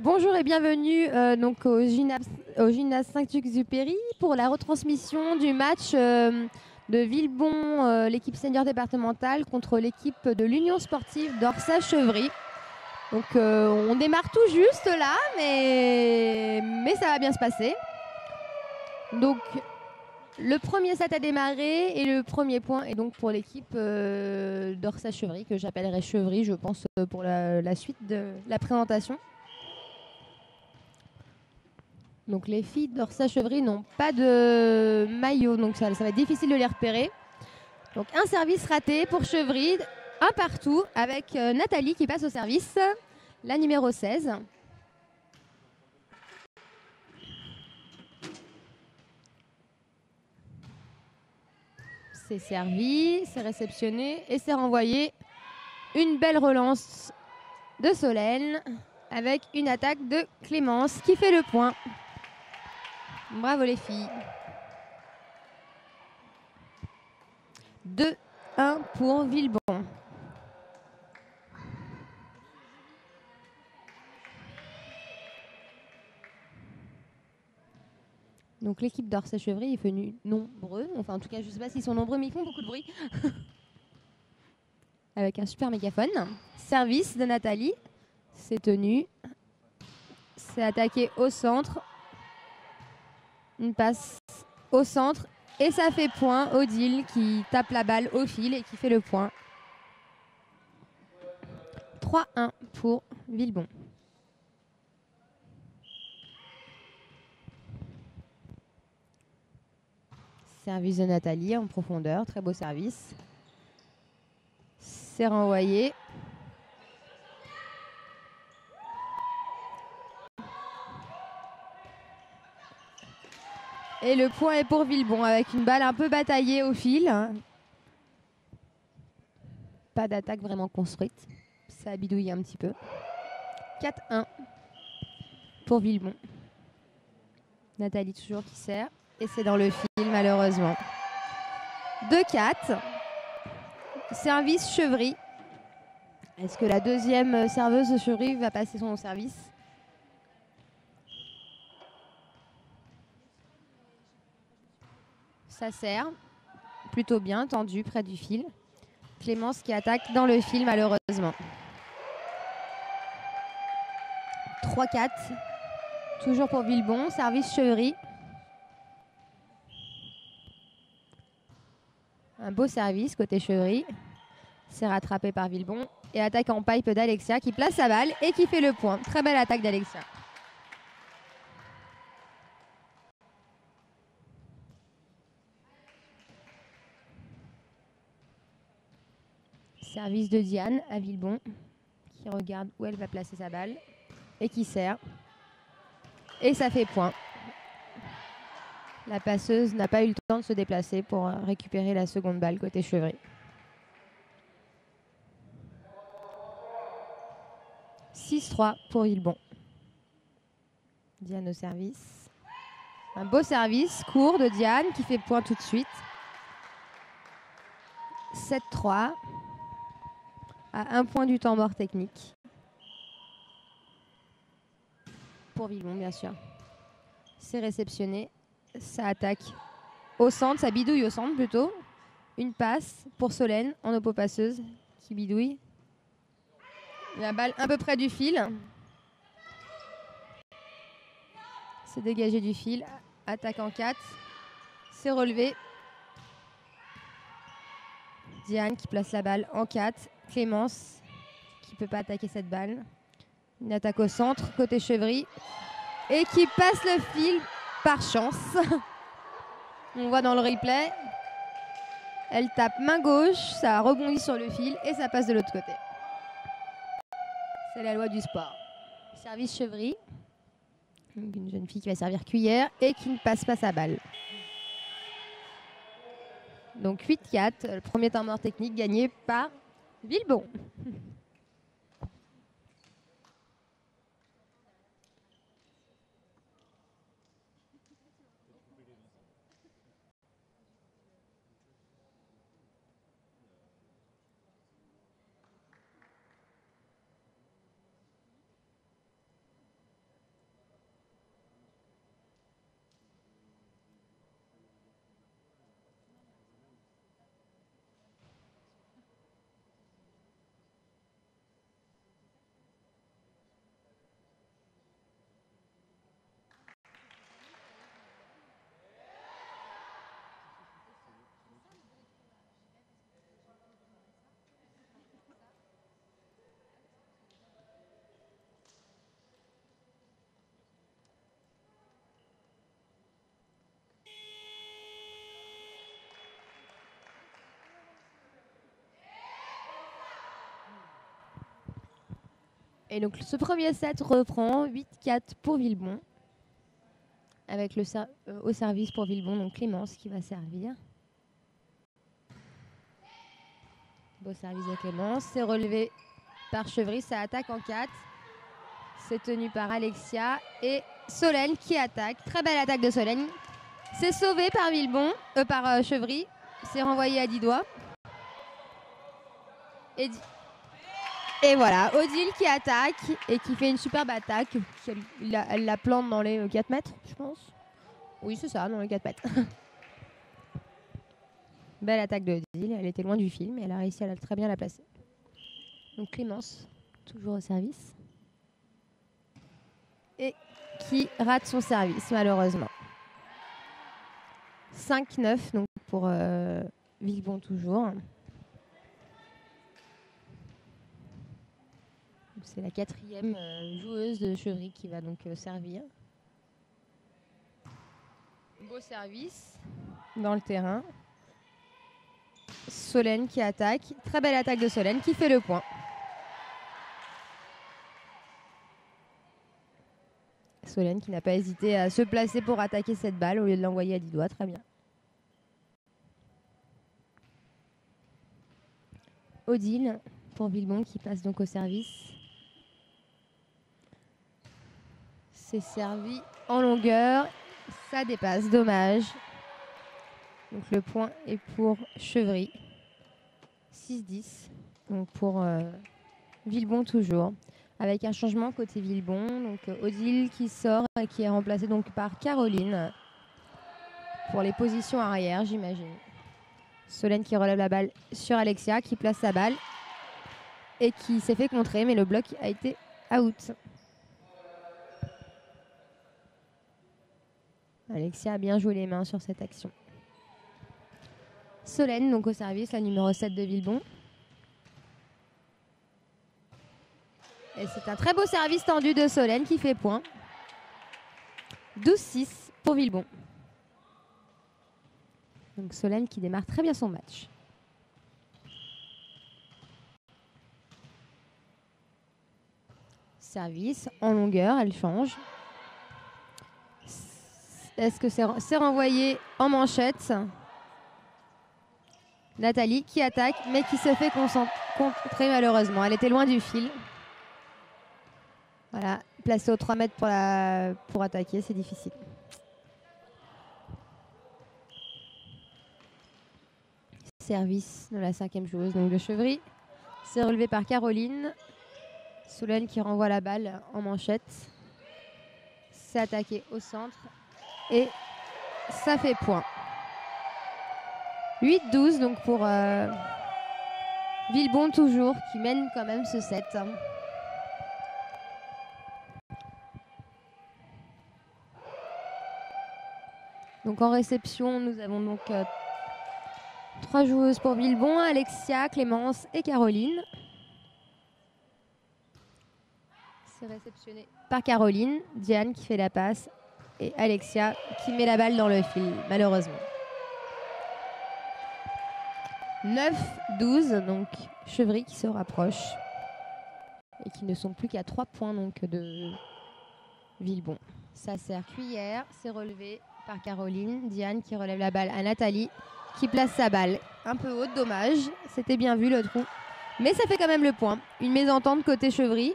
Bonjour et bienvenue donc au gymnase Saint-Exupéry pour la retransmission du match de Villebon, l'équipe senior départementale contre l'équipe de l'Union sportive d'Orsay-Chevry. Donc on démarre tout juste là, mais ça va bien se passer. Donc le premier set a démarré et le premier point est donc pour l'équipe d'Orsay-Chevry, que j'appellerai Chevry, je pense, pour la suite de la présentation. Donc les filles d'Orsay-Chevry n'ont pas de maillot, donc ça va être difficile de les repérer. Donc un service raté pour Chevry, un partout avec Nathalie qui passe au service, la numéro 16. C'est servi, c'est réceptionné et c'est renvoyé. Une belle relance de Solène avec une attaque de Clémence qui fait le point. Bravo les filles. 2-1 pour Villebon. Donc l'équipe d'Orsay-Chevry est venue nombreux. Enfin en tout cas je ne sais pas s'ils sont nombreux mais ils font beaucoup de bruit. Avec un super mégaphone. Service de Nathalie. C'est tenu. C'est attaqué au centre. Une passe au centre. Et ça fait point. Odile qui tape la balle au fil et qui fait le point. 3-1 pour Villebon. Service de Nathalie en profondeur. Très beau service. C'est renvoyé. Et le point est pour Villebon avec une balle un peu bataillée au fil. Pas d'attaque vraiment construite. Ça a bidouillé un petit peu. 4-1 pour Villebon. Nathalie toujours qui sert. Et c'est dans le fil malheureusement. 2-4. Service Chevry. Est-ce que la deuxième serveuse de Chevry va passer son service? Ça sert. Plutôt bien, tendu près du fil. Clémence qui attaque dans le fil malheureusement. 3-4. Toujours pour Villebon. Service Chevry. Un beau service côté Chevry. C'est rattrapé par Villebon. Et attaque en pipe d'Alexia qui place sa balle et qui fait le point. Très belle attaque d'Alexia. Service de Diane à Villebon qui regarde où elle va placer sa balle et qui sert. Et ça fait point. La passeuse n'a pas eu le temps de se déplacer pour récupérer la seconde balle côté Chevry. 6-3 pour Villebon. Diane au service. Un beau service court de Diane qui fait point tout de suite. 7-3. À un point du temps mort technique. Pour Villebon, bien sûr. C'est réceptionné. Ça attaque au centre, ça bidouille au centre plutôt. Une passe pour Solène en oppo-passeuse qui bidouille. La balle un peu près du fil. C'est dégagé du fil. Attaque en 4. C'est relevé. Diane qui place la balle en 4. Clémence qui ne peut pas attaquer cette balle. Une attaque au centre, côté Chevry. Et qui passe le fil par chance. On voit dans le replay. Elle tape main gauche, ça rebondit sur le fil et ça passe de l'autre côté. C'est la loi du sport. Service Chevry. Une jeune fille qui va servir cuillère et qui ne passe pas sa balle. Donc 8-4, le premier temps mort technique gagné par Villebon. Et donc ce premier set reprend 8-4 pour Villebon. Avec au service pour Villebon, donc Clémence qui va servir. Beau service de Clémence. C'est relevé par Chevry. Ça attaque en 4. C'est tenu par Alexia et Solène qui attaque. Très belle attaque de Solène. C'est sauvé par Villebon, par Chevry. C'est renvoyé à 10 doigts. Et voilà, Odile qui attaque et qui fait une superbe attaque. Elle la plante dans les 4 mètres, je pense. Oui, c'est ça, dans les 4 mètres. Belle attaque de Odile. Elle était loin du fil, mais elle a réussi à très bien la placer. Donc Clémence, toujours au service. Et qui rate son service, malheureusement. 5-9, donc pour Villebon toujours. C'est la 4e joueuse de Chevry qui va donc servir. Beau service dans le terrain. Solène qui attaque. Très belle attaque de Solène qui fait le point. Solène qui n'a pas hésité à se placer pour attaquer cette balle au lieu de l'envoyer à 10 doigts. Très bien. Odile pour Villebon qui passe donc au service. C'est servi en longueur. Ça dépasse. Dommage. Donc le point est pour Chevry. 6-10. Donc pour Villebon toujours. Avec un changement côté Villebon. Donc Odile qui sort et qui est remplacée donc par Caroline. Pour les positions arrière, j'imagine. Solène qui relève la balle sur Alexia, qui place sa balle. Et qui s'est fait contrer, mais le bloc a été out. Alexia a bien joué les mains sur cette action. Solène, donc au service, la numéro 7 de Villebon. Et c'est un très beau service tendu de Solène qui fait point. 12-6 pour Villebon. Donc Solène qui démarre très bien son match. Service en longueur, elle change. Est-ce que c'est renvoyé en manchette? Nathalie qui attaque, mais qui se fait contrer malheureusement. Elle était loin du fil. Voilà, placée aux 3 mètres pour attaquer, c'est difficile. Service de la 5e joueuse, donc de Chevry. C'est relevé par Caroline. Solène qui renvoie la balle en manchette. C'est attaqué au centre. Et ça fait point. 8-12 donc pour Villebon toujours qui mène quand même ce set. Donc en réception, nous avons donc 3 joueuses pour Villebon, Alexia, Clémence et Caroline. C'est réceptionné par Caroline, Diane qui fait la passe et Alexia qui met la balle dans le fil, malheureusement. 9-12, donc Chevry qui se rapproche et qui ne sont plus qu'à 3 points donc de Villebon. Ça sert cuillère, c'est relevé par Caroline, Diane qui relève la balle à Nathalie qui place sa balle un peu haute, dommage, c'était bien vu le trou, mais ça fait quand même le point. Une mésentente côté Chevry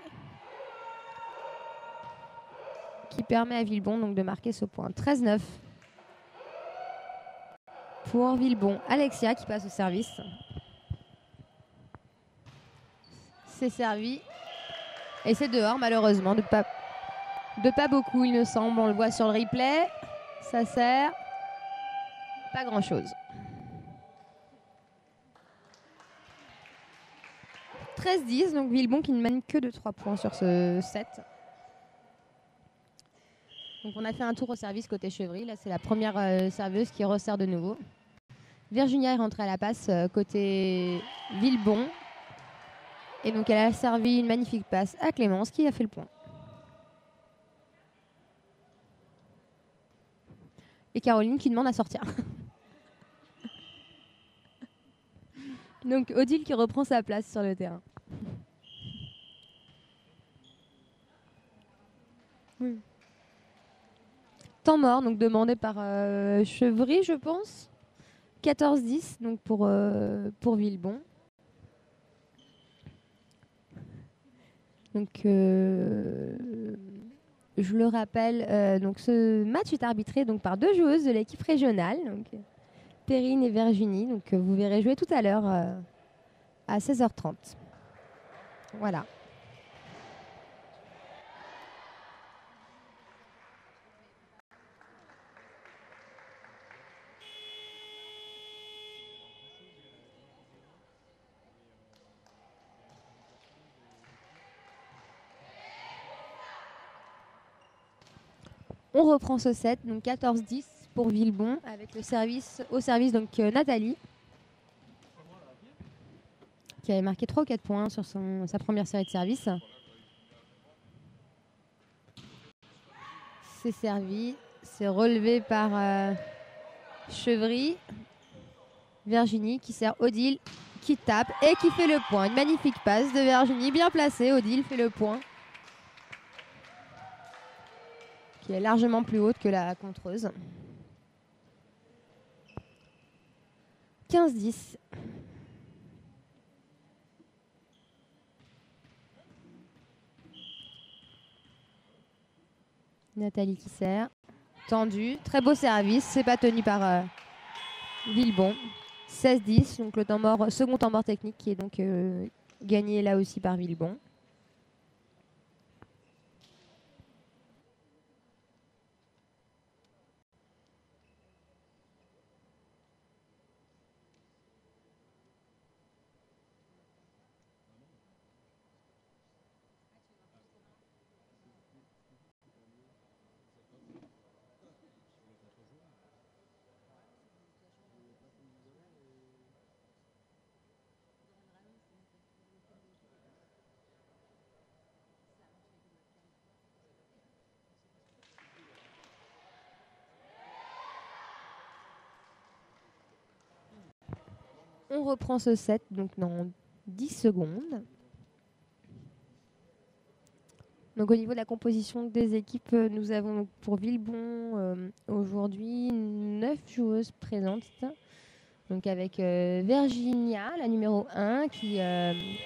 qui permet à Villebon donc de marquer ce point. 13-9 pour Villebon. Alexia qui passe au service. C'est servi et c'est dehors malheureusement de pas beaucoup il me semble. On le voit sur le replay. Ça sert pas grand chose. 13-10 donc Villebon qui ne mène que de 3 points sur ce set. Donc on a fait un tour au service côté Chevry. Là, c'est la première serveuse qui resserre de nouveau. Virginia est rentrée à la passe côté Villebon. Et donc elle a servi une magnifique passe à Clémence qui a fait le point. Et Caroline qui demande à sortir. Donc Odile qui reprend sa place sur le terrain. Oui. Temps mort, donc demandé par Chevry, je pense. 14-10 donc pour Villebon. Donc, je le rappelle, donc ce match est arbitré donc, par 2 joueuses de l'équipe régionale, donc, Perrine et Virginie. Donc, vous verrez jouer tout à l'heure à 16h30. Voilà. On reprend ce set, donc 14-10 pour Villebon, avec le service donc Nathalie, qui avait marqué 3 ou 4 points sur sa première série de services. C'est servi, c'est relevé par Chevry. Virginie qui sert Odile, qui tape et qui fait le point. Une magnifique passe de Virginie, bien placée. Odile fait le point, qui est largement plus haute que la contreuse. 15-10. Nathalie qui sert. Tendu. Très beau service. C'est pas tenu par Villebon. 16-10. Donc le temps mort, second temps mort technique qui est donc gagné là aussi par Villebon. On reprend ce set donc dans 10 secondes. Donc au niveau de la composition des équipes, nous avons pour Villebon aujourd'hui 9 joueuses présentes. Donc avec Virginia, la numéro 1, qui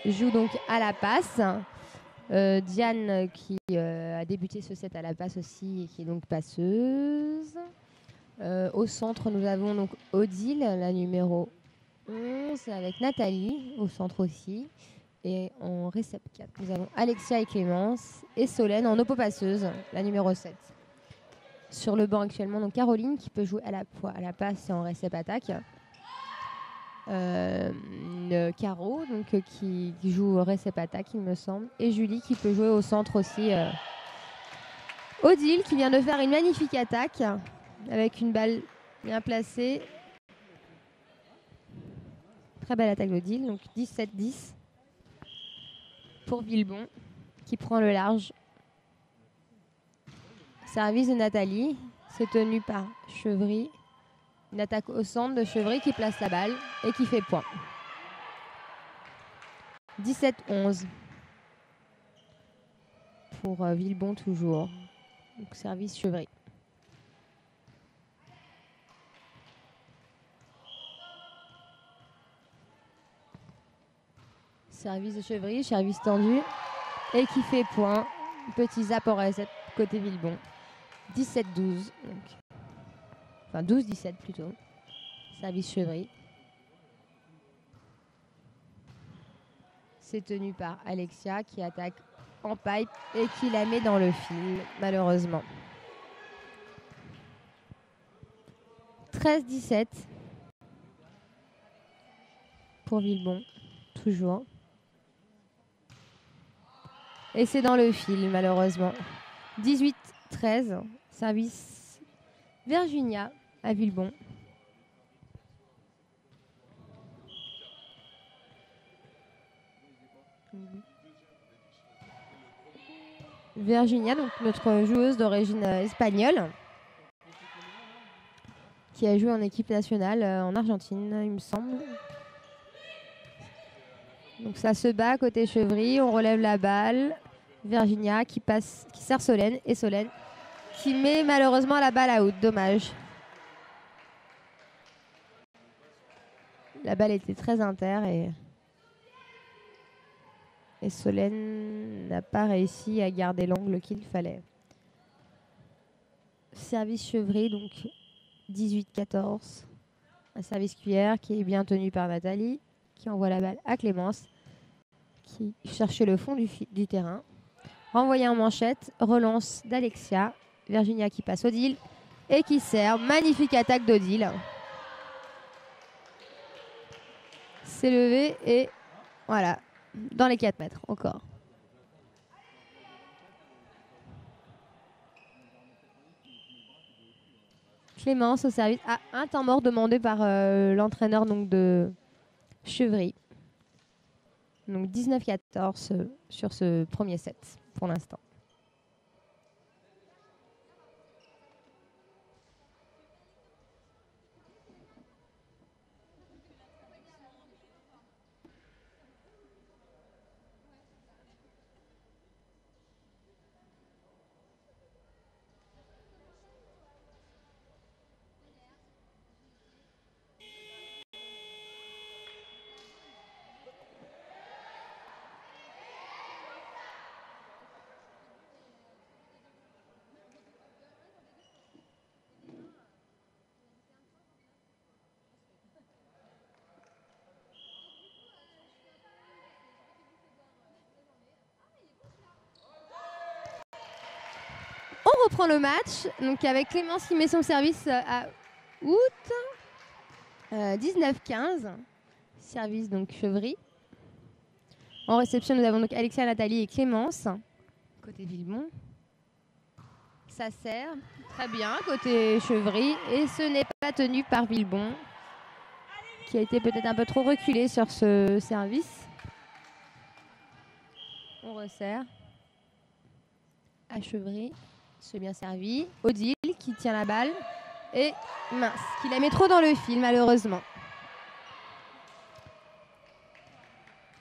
joue donc à la passe. Diane qui a débuté ce set à la passe aussi et qui est donc passeuse. Au centre, nous avons donc Odile, la numéro 11, avec Nathalie au centre aussi. Et en récep 4, nous avons Alexia et Clémence et Solène en oppo-passeuse, la numéro 7. Sur le banc actuellement, donc Caroline qui peut jouer à la passe et en récep attaque. Caro donc, qui joue récep attaque, il me semble. Et Julie qui peut jouer au centre aussi. Odile qui vient de faire une magnifique attaque avec une balle bien placée. Très belle attaque d'Odile, donc 17-10. Pour Villebon qui prend le large. Service de Nathalie, c'est tenu par Chevry. Une attaque au centre de Chevry qui place la balle et qui fait point. 17-11 pour Villebon toujours. Donc service Chevry. Service de Chevry, service tendu et qui fait point. Petit zap au récep côté Villebon. 17-12. Enfin 12-17 plutôt. Service Chevry. C'est tenu par Alexia qui attaque en pipe et qui la met dans le fil, malheureusement. 13-17 pour Villebon, toujours. Et c'est dans le fil, malheureusement. 18-13, service Virginia à Villebon. Virginia, donc notre joueuse d'origine espagnole, qui a joué en équipe nationale en Argentine, il me semble. Donc ça se bat côté Chevry, on relève la balle. Virginia qui sert Solène et Solène qui met malheureusement la balle out. Dommage. La balle était très inter et Solène n'a pas réussi à garder l'angle qu'il fallait. Service Chevry, donc 18-14. Un service cuillère qui est bien tenu par Nathalie, qui envoie la balle à Clémence, qui cherchait le fond du terrain. Renvoyé en manchette, relance d'Alexia. Virginia qui passe Odile et qui sert. Magnifique attaque d'Odile. C'est levé et voilà, dans les 4 mètres encore. Clémence au service. Ah, un temps mort demandé par l'entraîneur donc de Chevry. Donc 19-14 sur ce premier set pour l'instant. On reprend le match donc avec Clémence qui met son service à août. 19-15. Service donc Chevry. En réception, nous avons donc Alexia, Nathalie et Clémence. Côté Villebon. Ça sert très bien côté Chevry. Et ce n'est pas tenu par Villebon, qui a été peut-être un peu trop reculé sur ce service. On resserre. À Chevry. C'est bien servi. Odile qui tient la balle. Et mince, qui la met trop dans le fil malheureusement.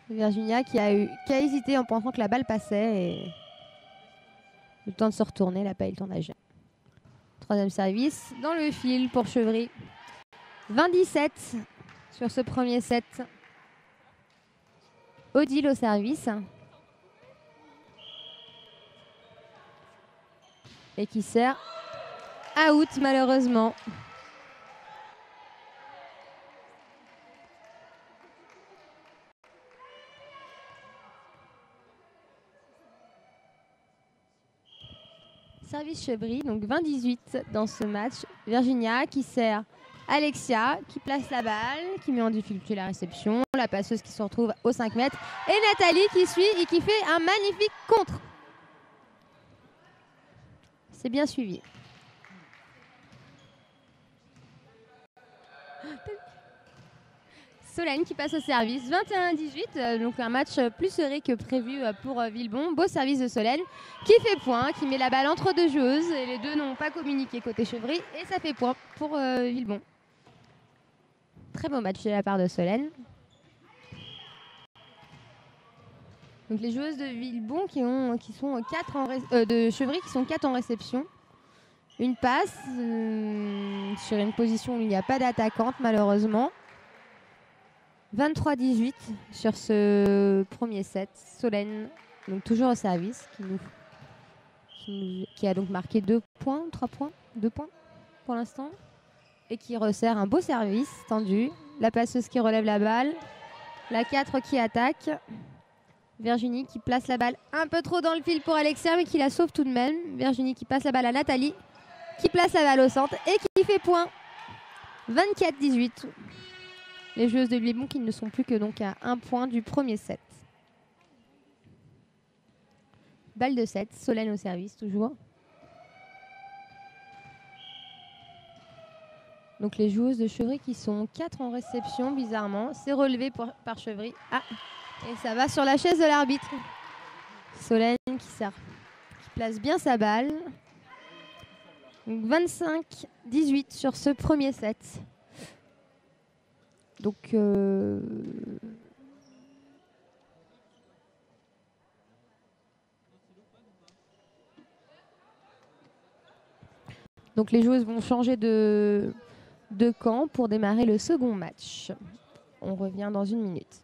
Virginia qui a hésité en pensant que la balle passait et le temps de se retourner, elle n'a pas eu le temps d'agir. Troisième service dans le fil pour Chevry. 20-17 sur ce premier set. Odile au service. Et qui sert out malheureusement. Service Chevry, donc 20-18 dans ce match. Virginia qui sert Alexia, qui place la balle, qui met en difficulté la réception. La passeuse qui se retrouve aux 5 mètres. Et Nathalie qui suit et qui fait un magnifique contre. C'est bien suivi. Solène qui passe au service. 21-18, donc un match plus serré que prévu pour Villebon. Beau service de Solène qui fait point, qui met la balle entre deux joueuses. Et les deux n'ont pas communiqué côté Chevry. Et ça fait point pour Villebon. Très beau match de la part de Solène. Donc les joueuses de Villebon qui sont 4 de Chevry qui sont 4 en réception. Une passe sur une position où il n'y a pas d'attaquante malheureusement. 23-18 sur ce premier set. Solène, donc toujours au service, qui a donc marqué 2 points, 3 points, 2 points pour l'instant. Et qui resserre un beau service tendu. La passeuse qui relève la balle. La 4 qui attaque. Virginie qui place la balle un peu trop dans le fil pour Alexia, mais qui la sauve tout de même. Virginie qui passe la balle à Nathalie, qui place la balle au centre et qui fait point. 24-18. Les joueuses de Villebon qui ne sont plus que donc à 1 point du premier set. Balle de 7, Solène au service toujours. Donc les joueuses de Chevry qui sont 4 en réception, bizarrement. C'est relevé par Chevry. Ah, et ça va sur la chaise de l'arbitre. Solène qui place bien sa balle. 25-18 sur ce premier set. Donc Donc les joueuses vont changer de camp pour démarrer le second match. On revient dans une minute.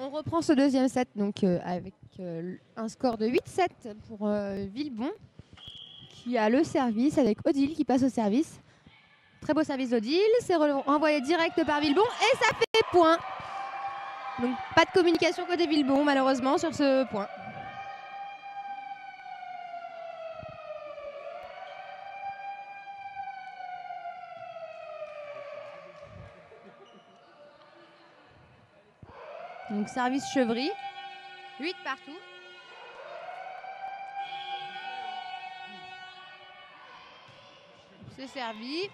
On reprend ce deuxième set donc, avec un score de 8-7 pour Villebon qui a le service avec Odile qui passe au service. Très beau service d'Odile, c'est envoyé direct par Villebon et ça fait point. Donc pas de communication côté Villebon malheureusement sur ce point. Donc service Chevry, 8 partout. C'est servi.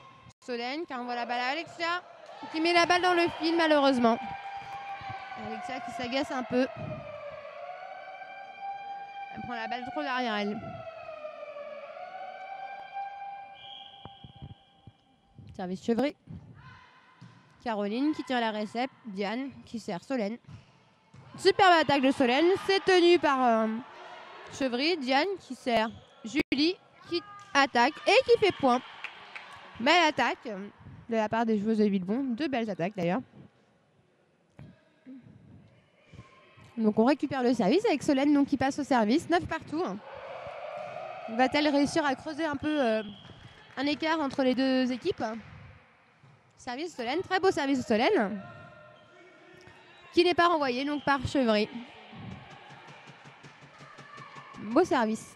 Solène qui envoie la balle à Alexia, qui met la balle dans le fil malheureusement. Alexia qui s'agace un peu. Elle prend la balle trop derrière elle. Service Chevry. Caroline qui tire la récep. Diane qui sert Solène. Superbe attaque de Solène. C'est tenu par Chevry. Diane qui sert Julie qui attaque et qui fait point. Belle attaque de la part des joueuses de Villebon. Deux belles attaques d'ailleurs. Donc on récupère le service avec Solène donc, qui passe au service. 9 partout. Va-t-elle réussir à creuser un peu un écart entre les deux équipes? Service Solène. Très beau service de Solène. Qui n'est pas renvoyé donc par Chevry. Beau service.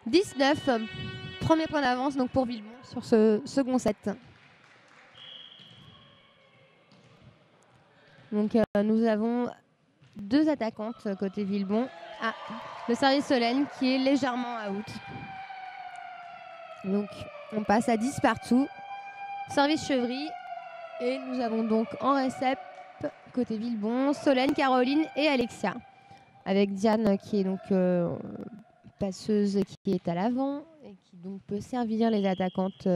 19. Premier point d'avance donc pour Villebon sur ce second set. Donc nous avons deux attaquantes côté Villebon. Ah, le service Solène qui est légèrement out. Donc on passe à 10 partout. Service Chevry. Et nous avons donc en récep côté Villebon, Solène, Caroline et Alexia. Avec Diane qui est donc passeuse qui est à l'avant et qui donc peut servir les attaquantes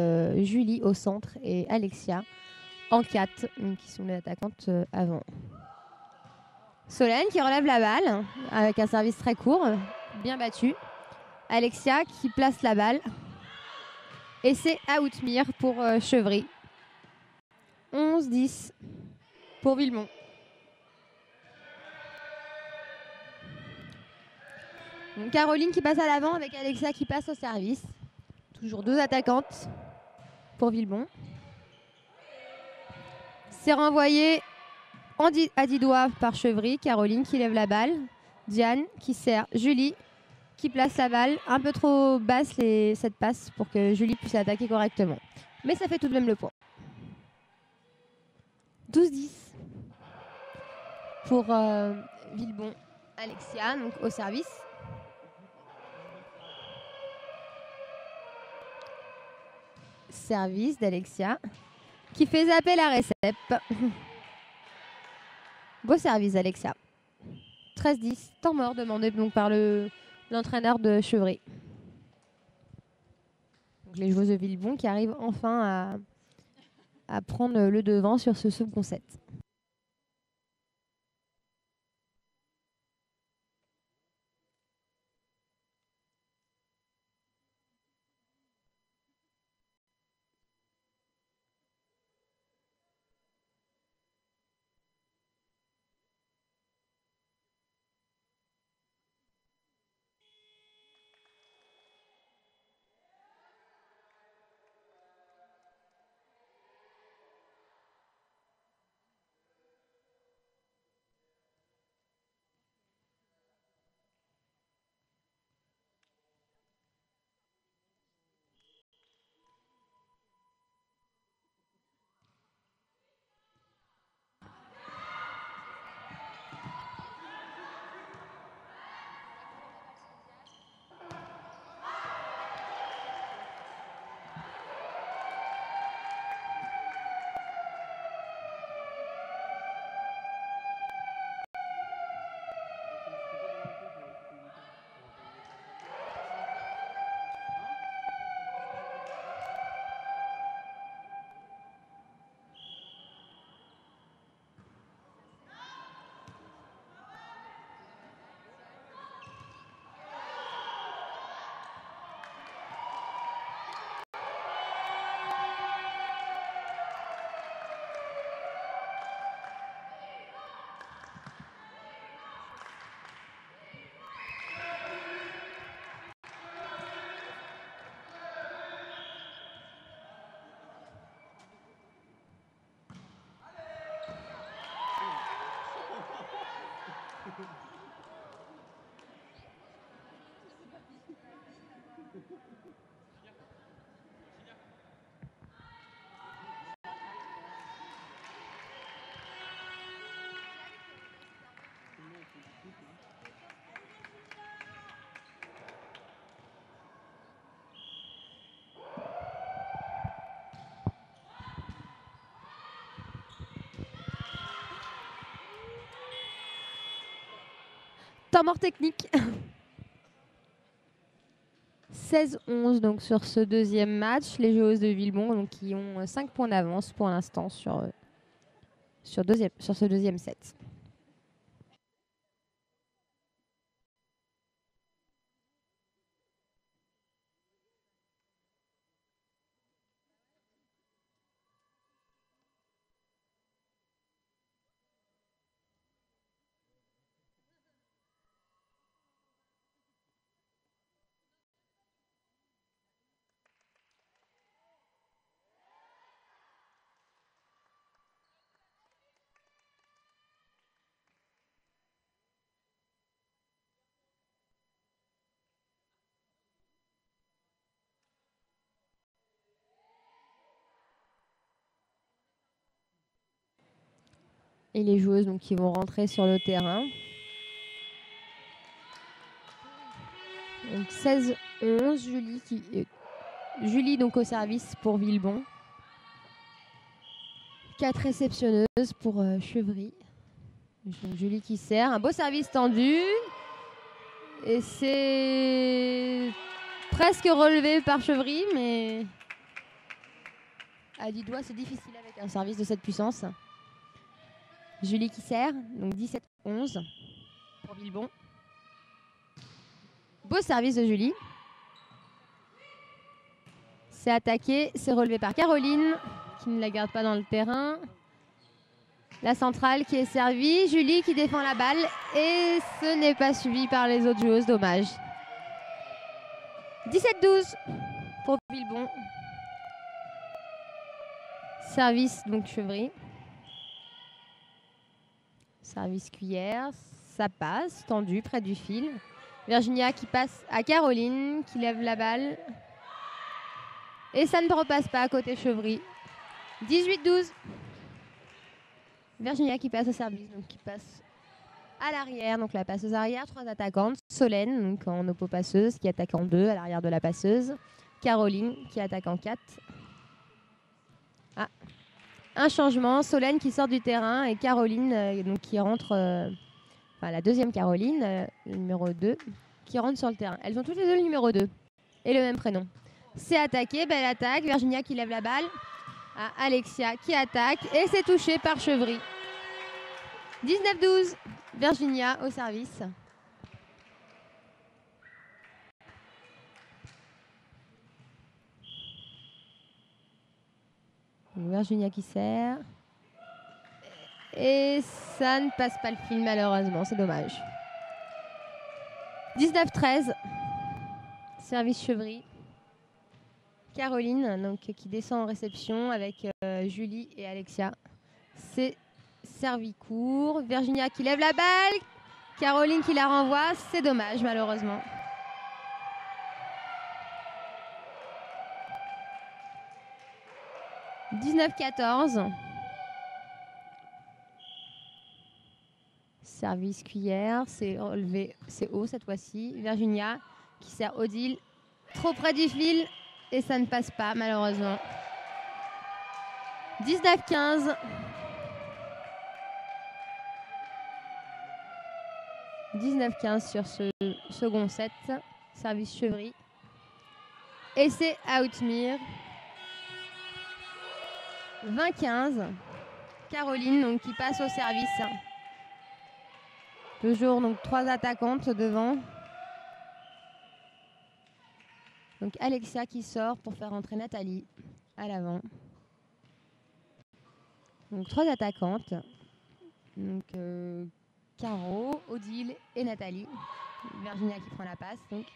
Julie au centre et Alexia en 4 qui sont les attaquantes avant. Solène qui relève la balle avec un service très court, bien battu. Alexia qui place la balle et c'est outmire pour Chevry. 11-10 pour Villebon. Donc Caroline qui passe à l'avant avec Alexia qui passe au service. Toujours deux attaquantes pour Villebon. C'est renvoyé à 10 doigts par Chevry. Caroline qui lève la balle. Diane qui sert Julie qui place la balle. Un peu trop basse cette passe pour que Julie puisse attaquer correctement. Mais ça fait tout de même le point. 12-10 pour Villebon. Alexia donc au service. Service d'Alexia qui fait zapper la récep. Beau service Alexia. 13-10, temps mort demandé donc par l'entraîneur de Chevry. Donc les joueuses de Villebon qui arrivent enfin à prendre le devant sur ce second set. Temps mort technique. 16-11 donc sur ce deuxième match. Les joueuses de Villebon donc, qui ont 5 points d'avance pour l'instant sur ce deuxième set. Et les joueuses donc, qui vont rentrer sur le terrain. Donc 16-11, Julie donc au service pour Villebon. 4 réceptionneuses pour Chevry. Donc, Julie qui sert. Un beau service tendu. Et c'est presque relevé par Chevry, mais à 10 doigts, c'est difficile avec un service de cette puissance. Julie qui sert, donc 17-11 pour Villebon. Beau service de Julie. C'est attaqué, c'est relevé par Caroline, qui ne la garde pas dans le terrain. La centrale qui est servie, Julie qui défend la balle et ce n'est pas suivi par les autres joueuses, dommage. 17-12 pour Villebon. Service donc Chevry. Service cuillère, ça passe, tendu près du fil. Virginia qui passe à Caroline, qui lève la balle. Et ça ne repasse pas à côté Chevry. 18-12. Virginia qui passe au service, donc qui passe à l'arrière. Donc la passeuse arrière, 3 attaquantes. Solène, donc en oppo-passeuse, qui attaque en 2 à l'arrière de la passeuse. Caroline qui attaque en 4. Un changement, Solène qui sort du terrain et Caroline donc qui rentre, la deuxième Caroline, le numéro 2, qui rentre sur le terrain. Elles ont toutes les deux le numéro 2 et le même prénom. C'est attaqué, belle attaque, Virginia qui lève la balle, Alexia qui attaque et c'est touché par Chevry. 19-12, Virginia au service. Virginia qui sert. Et ça ne passe pas le fil malheureusement, c'est dommage. 19-13. Service Chevry. Caroline donc, qui descend en réception avec Julie et Alexia. C'est servi court. Virginia qui lève la balle. Caroline qui la renvoie. C'est dommage malheureusement. « 19-14. Service cuillère, c'est relevé, c'est haut cette fois-ci. Virginia qui sert Odile trop près du fil et ça ne passe pas malheureusement. 19-15. 19-15 sur ce second set. Service Chevry. Et c'est Outmire. 20-15. Caroline donc, qui passe au service. Toujours donc 3 attaquantes devant. Donc Alexia qui sort pour faire entrer Nathalie à l'avant. Donc 3 attaquantes. Donc Caro, Odile et Nathalie. Virginia qui prend la passe. Donc.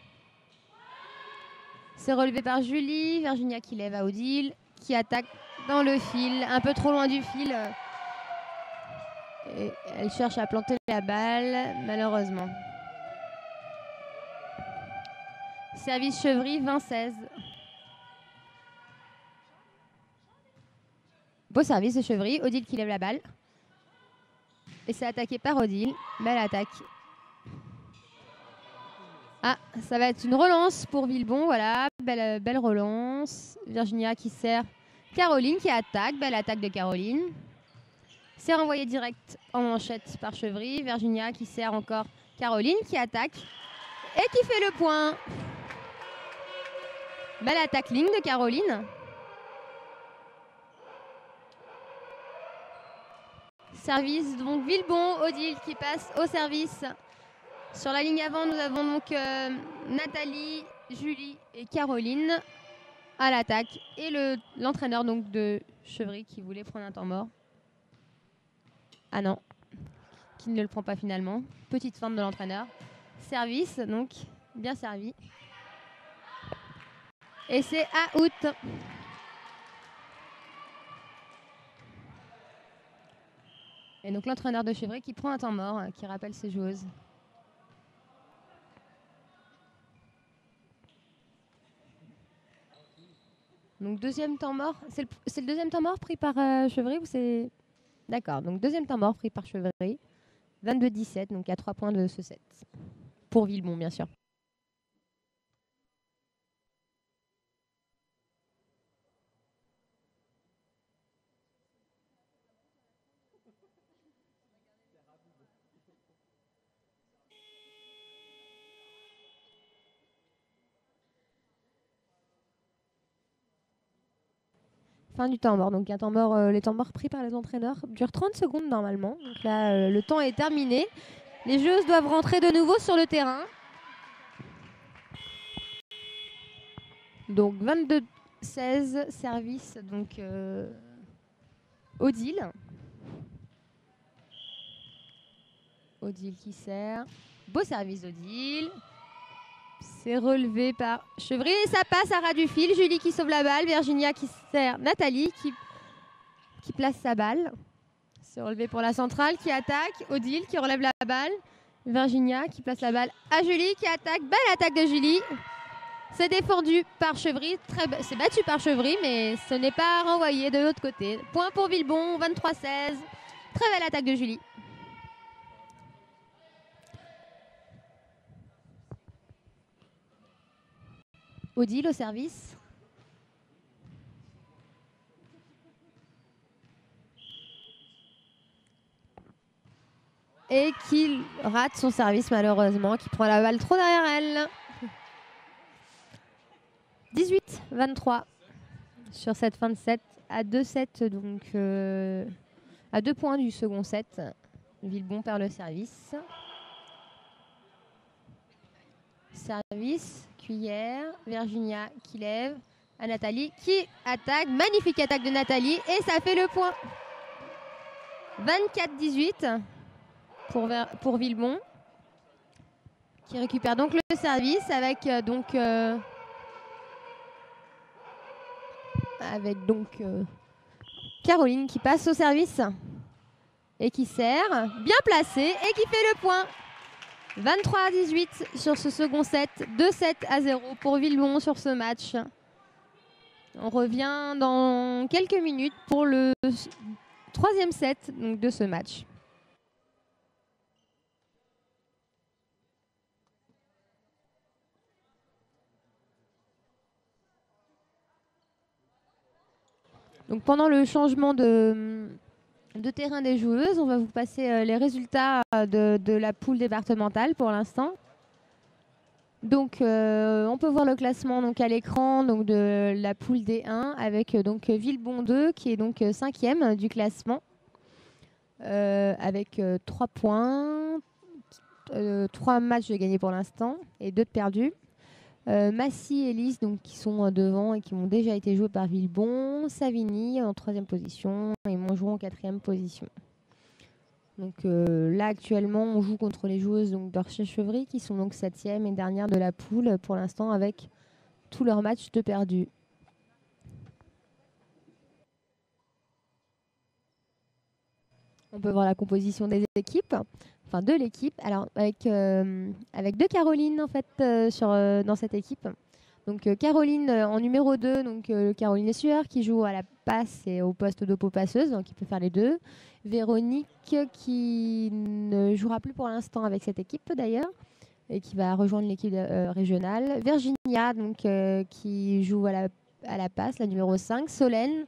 C'est relevé par Julie. Virginia qui lève à Odile, qui attaque dans le fil, un peu trop loin du fil. Et elle cherche à planter la balle, malheureusement. Service Chevry, 20-16. Beau service de Chevry. Odile qui lève la balle. Et c'est attaqué par Odile. Belle attaque. Ah, ça va être une relance pour Villebon. Voilà, belle relance. Virginia qui sert Caroline qui attaque. Belle attaque de Caroline. C'est renvoyé direct en manchette par Chevry. Virginia qui sert encore Caroline qui attaque et qui fait le point. Belle attaque ligne de Caroline. Service donc Villebon, Odile qui passe au service. Sur la ligne avant, nous avons donc Nathalie, Julie et Caroline à l'attaque. Et l'entraîneur donc de Chevry qui voulait prendre un temps mort. Ah non, qui ne le prend pas finalement. Petite feinte de l'entraîneur. Service, donc bien servi. Et c'est out. Et donc l'entraîneur de Chevry qui prend un temps mort, qui rappelle ses joueuses. Donc deuxième temps mort. C'est le deuxième temps mort pris par Chevry ou c'est... D'accord, donc deuxième temps mort pris par Chevry. 22-17, donc à 3 points de ce set. Pour Villebon, bien sûr. Fin du temps mort. Donc un temps mort, les temps morts pris par les entraîneurs durent 30 secondes normalement. Donc là, le temps est terminé. Les joueuses doivent rentrer de nouveau sur le terrain. Donc 22-16, service donc Odile. Odile qui sert. Beau service d'Odile. C'est relevé par Chevry et ça passe à ras du fil. Julie qui sauve la balle, Virginia qui sert Nathalie qui place sa balle. C'est relevé pour la centrale qui attaque. Odile qui relève la balle. Virginia qui place la balle à Julie qui attaque. Belle attaque de Julie. C'est défendu par Chevry. C'est battu par Chevry, mais ce n'est pas renvoyé de l'autre côté. Point pour Villebon, 23-16. Très belle attaque de Julie. Odile au service. Et qui rate son service malheureusement, qui prend la balle trop derrière elle. 18-23 sur cette fin de set, à 2-7 donc à 2 points du second set. Villebon perd le service. Service, cuillère, Virginia qui lève, à Nathalie qui attaque. Magnifique attaque de Nathalie et ça fait le point. 24-18 pour Villebon qui récupère donc le service avec Caroline qui passe au service et qui sert, bien placé et qui fait le point. 23-18 sur ce second set, 2-7-0 pour Villebon sur ce match. On revient dans quelques minutes pour le troisième set donc, de ce match. Donc pendant le changement de terrain des joueuses, on va vous passer les résultats de la poule départementale pour l'instant. Donc on peut voir le classement donc, à l'écran donc, de la poule D1 avec donc, Villebon 2 qui est donc 5e du classement avec 3 points, 3 matchs de gagnés pour l'instant et 2 de perdus. Massy et Lys donc, qui sont devant et qui ont déjà été joués par Villebon, Savigny en 3e position et Montgeron en 4e position. Donc là actuellement on joue contre les joueuses d'Orchet-Chevry qui sont donc 7e et dernière de la poule pour l'instant avec tous leurs matchs de perdus. On peut voir la composition des équipes, enfin de l'équipe. Alors avec 2 Carolines en fait dans cette équipe. Donc Caroline en numéro 2, donc Caroline Essueur qui joue à la passe et au poste d'oppo-passeuse, donc qui peut faire les deux. Véronique qui ne jouera plus pour l'instant avec cette équipe d'ailleurs et qui va rejoindre l'équipe régionale. Virginia donc qui joue à la passe, la numéro 5. Solène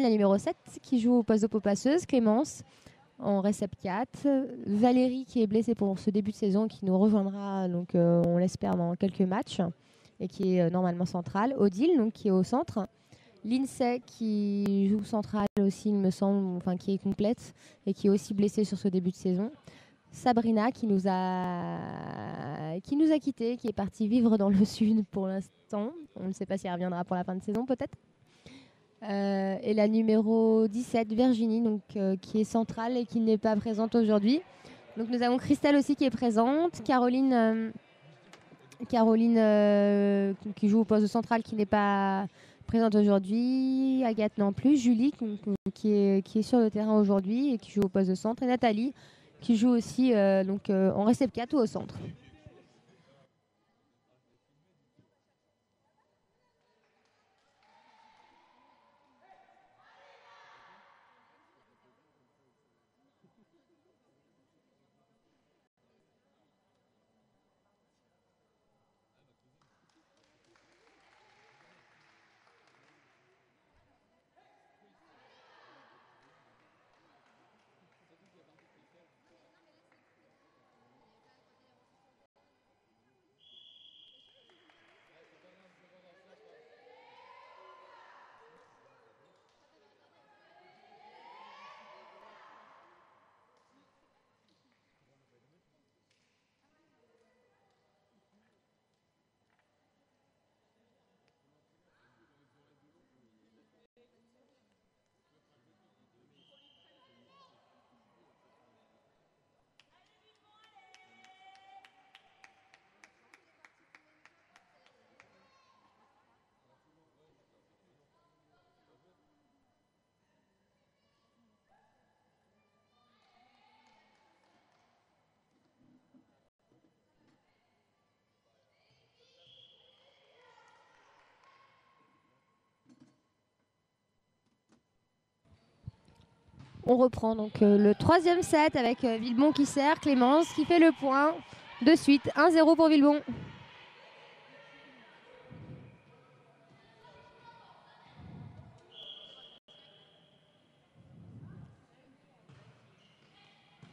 la numéro 7 qui joue au poste d'oppo-passeuse. Clémence en récep 4. Valérie qui est blessée pour ce début de saison, qui nous rejoindra, donc on l'espère, dans quelques matchs, et qui est normalement centrale. Odile, donc, qui est au centre. Lindsay qui joue centrale aussi, il me semble, enfin qui est complète et qui est aussi blessée sur ce début de saison. Sabrina qui nous a quittés, qui est partie vivre dans le sud pour l'instant. On ne sait pas si elle reviendra pour la fin de saison peut-être. Et la numéro 17, Virginie, donc, qui est centrale et qui n'est pas présente aujourd'hui. Donc nous avons Christelle aussi qui est présente, Caroline qui joue au poste de centrale qui n'est pas présente aujourd'hui, Agathe non plus, Julie qui est sur le terrain aujourd'hui et qui joue au poste de centre, et Nathalie qui joue aussi en récep 4 ou au centre. On reprend donc le troisième set avec Villebon qui sert, Clémence qui fait le point de suite. 1-0 pour Villebon.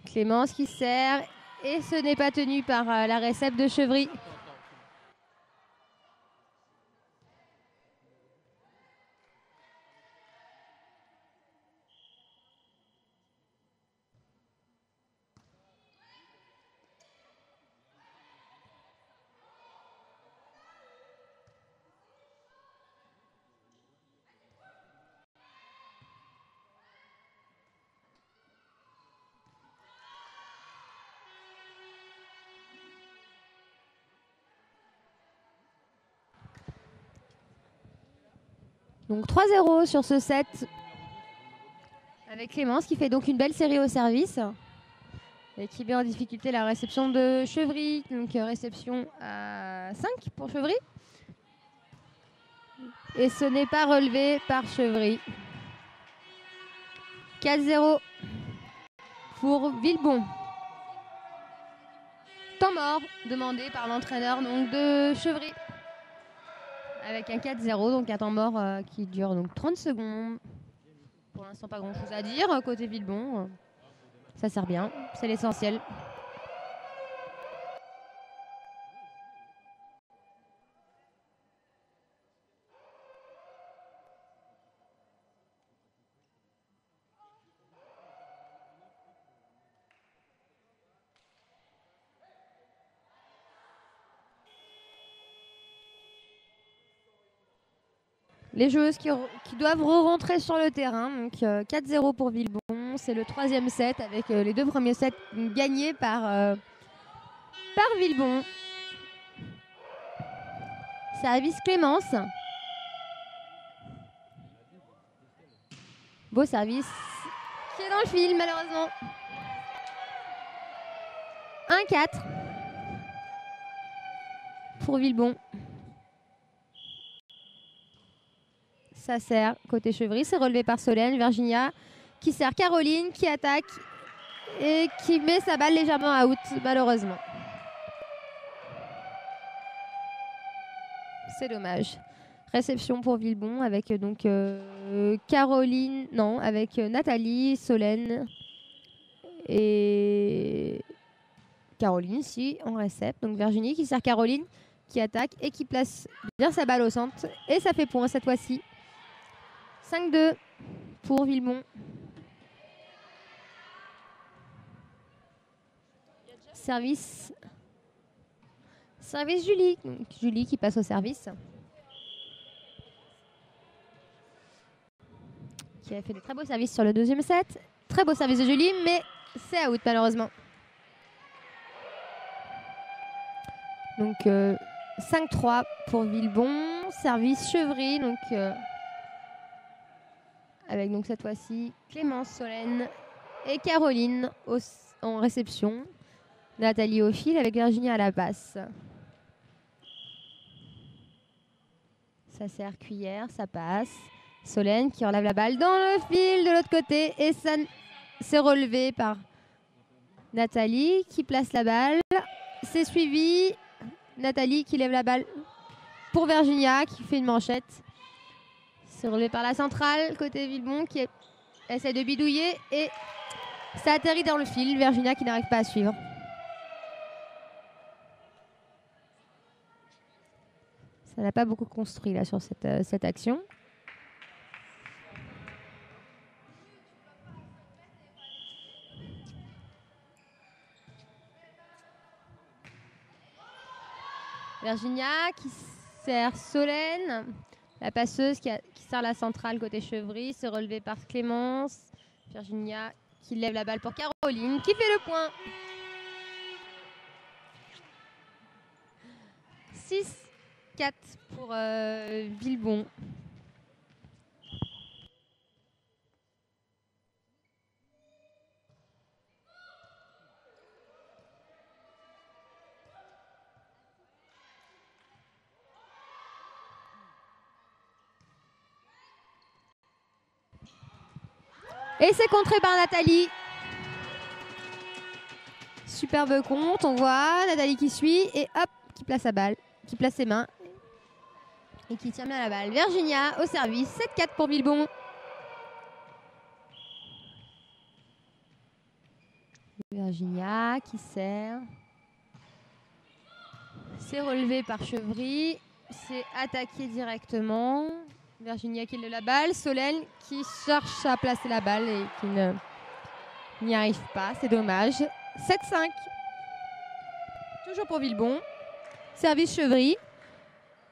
Clémence qui sert et ce n'est pas tenu par la récepte de Chevry. Donc 3-0 sur ce set avec Clémence qui fait donc une belle série au service et qui met en difficulté la réception de Chevry. Donc réception à 5 pour Chevry. Et ce n'est pas relevé par Chevry. 4-0 pour Villebon. Temps mort demandé par l'entraîneur donc de Chevry. Avec un 4-0, donc un temps mort qui dure donc 30 secondes. Pour l'instant, pas grand-chose à dire. Côté Villebon, ça sert bien, c'est l'essentiel. Les joueuses qui doivent re-rentrer sur le terrain. Donc 4-0 pour Villebon. C'est le troisième set avec les deux premiers sets gagnés par Villebon. Service Clémence. Beau service qui est dans le fil malheureusement. 1-4 pour Villebon. Ça sert côté Chevry, c'est relevé par Solène. Virginia qui sert Caroline, qui attaque et qui met sa balle légèrement out, malheureusement. C'est dommage. Réception pour Villebon avec donc Caroline, non, avec Nathalie, Solène Et Caroline ici en récepte. Donc Virginie qui sert Caroline, qui attaque et qui place bien sa balle au centre. Et ça fait point cette fois-ci. 5-2 pour Villebon. Service Julie. Donc, Julie qui passe au service. Qui a fait des très beaux services sur le deuxième set. Très beau service de Julie, mais c'est out malheureusement. Donc 5-3 pour Villebon. Service Chevry. Donc, avec donc cette fois-ci Clémence, Solène et Caroline en réception. Nathalie au fil avec Virginie à la passe. Ça sert cuillère, ça passe. Solène qui relève la balle dans le fil de l'autre côté et ça c'est relevé par Nathalie qui place la balle. C'est suivi. Nathalie qui lève la balle pour Virginia qui fait une manchette. C'est relevé par la centrale côté Villebon qui essaie de bidouiller et ça atterrit dans le fil. Virginia qui n'arrive pas à suivre. Ça n'a pas beaucoup construit là sur cette action. Virginia qui sert Solène, la passeuse qui sert la centrale côté Chevry, c'est relevé par Clémence. Virginia qui lève la balle pour Caroline qui fait le point. 6-4 pour Villebon. Et c'est contré par Nathalie. Superbe compte, on voit Nathalie qui suit et hop, qui place sa balle, qui place ses mains et qui tient bien la balle. Virginia au service, 7-4 pour Villebon. Virginia qui sert. C'est relevé par Chevry, c'est attaqué directement. Virginia qui lève la balle, Solène qui cherche à placer la balle et qui n'y arrive pas, c'est dommage. 7-5. Toujours pour Villebon. Service Chevry.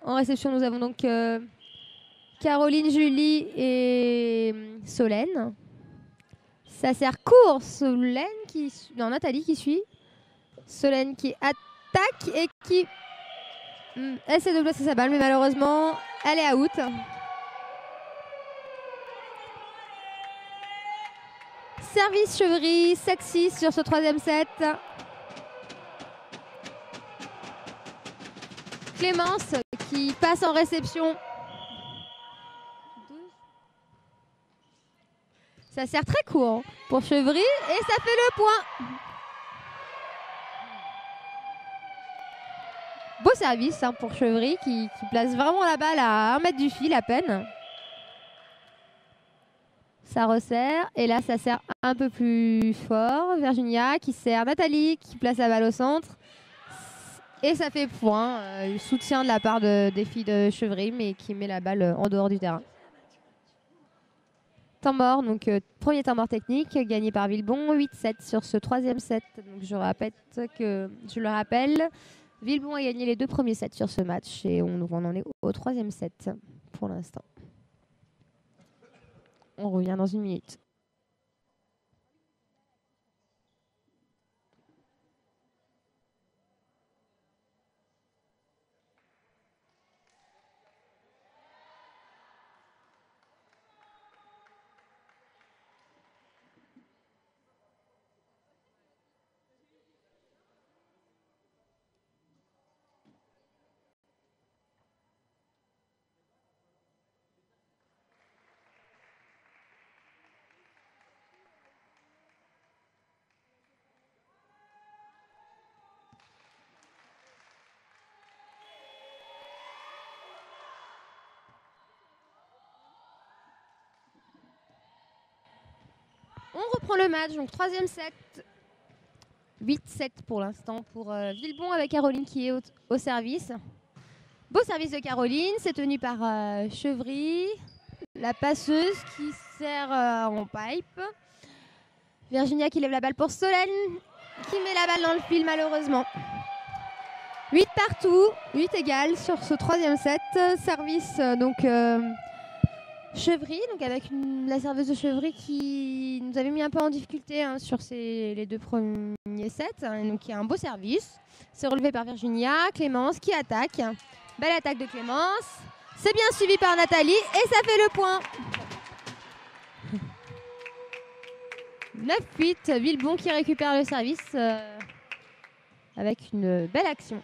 En réception, nous avons donc Caroline, Julie et Solène. Ça sert court. Nathalie qui suit. Solène qui attaque et qui essaie de placer sa balle, mais malheureusement, elle est out. Service Chevry, 7-6 sur ce troisième set. Clémence qui passe en réception. Ça sert très court pour Chevry et ça fait le point. Beau service pour Chevry qui place vraiment la balle à 1 mètre du fil à peine. Ça resserre et là ça sert un peu plus fort. Virginia qui sert Nathalie qui place la balle au centre. Et ça fait point. Soutien de la part des filles de Chevry mais qui met la balle en dehors du terrain. Temps mort, donc premier temps mort technique gagné par Villebon, 8-7 sur ce troisième set. Donc je le rappelle, Villebon a gagné les 2 premiers sets sur ce match et on en est au troisième set pour l'instant. On revient dans 1 minute. On reprend le match, donc troisième set. 8-7 pour l'instant pour Villebon avec Caroline qui est au service. Beau service de Caroline, c'est tenu par Chevry, la passeuse qui sert en pipe. Virginia qui lève la balle pour Solène, qui met la balle dans le fil malheureusement. 8 partout, 8 égales sur ce troisième set. Service Chevry, donc avec la serveuse de Chevry qui nous avait mis un peu en difficulté sur les deux premiers sets. Donc il y a un beau service. C'est relevé par Virginia, Clémence qui attaque. Belle attaque de Clémence. C'est bien suivi par Nathalie et ça fait le point. 9-8, Villebon qui récupère le service avec une belle action.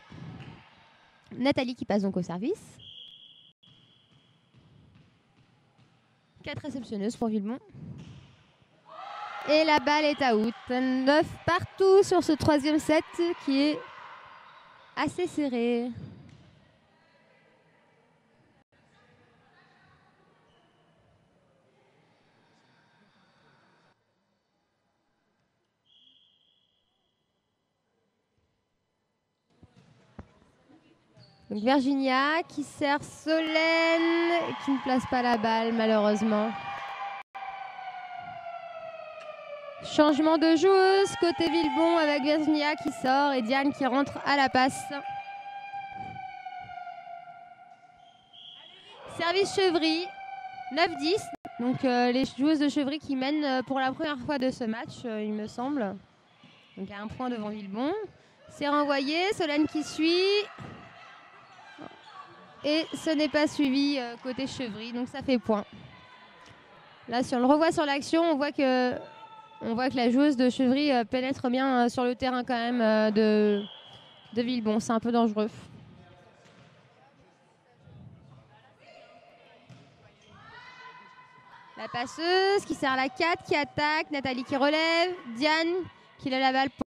Nathalie qui passe donc au service. 4 réceptionneuses pour Villebon. Et la balle est out. 9 partout sur ce troisième set qui est assez serré. Donc Virginia qui sert Solène, qui ne place pas la balle malheureusement. Changement de joueuse côté Villebon avec Virginia qui sort et Diane qui rentre à la passe. Service Chevry, 9-10. Donc les joueuses de Chevry qui mènent pour la première fois de ce match, il me semble. Donc à un point devant Villebon. C'est renvoyé, Solène qui suit. Et ce n'est pas suivi côté Chevry, donc ça fait point. Là, si on le revoit sur l'action, on voit que la joueuse de Chevry pénètre bien sur le terrain quand même de Villebon. C'est un peu dangereux. La passeuse qui sert la 4, qui attaque. Nathalie qui relève. Diane qui lève la balle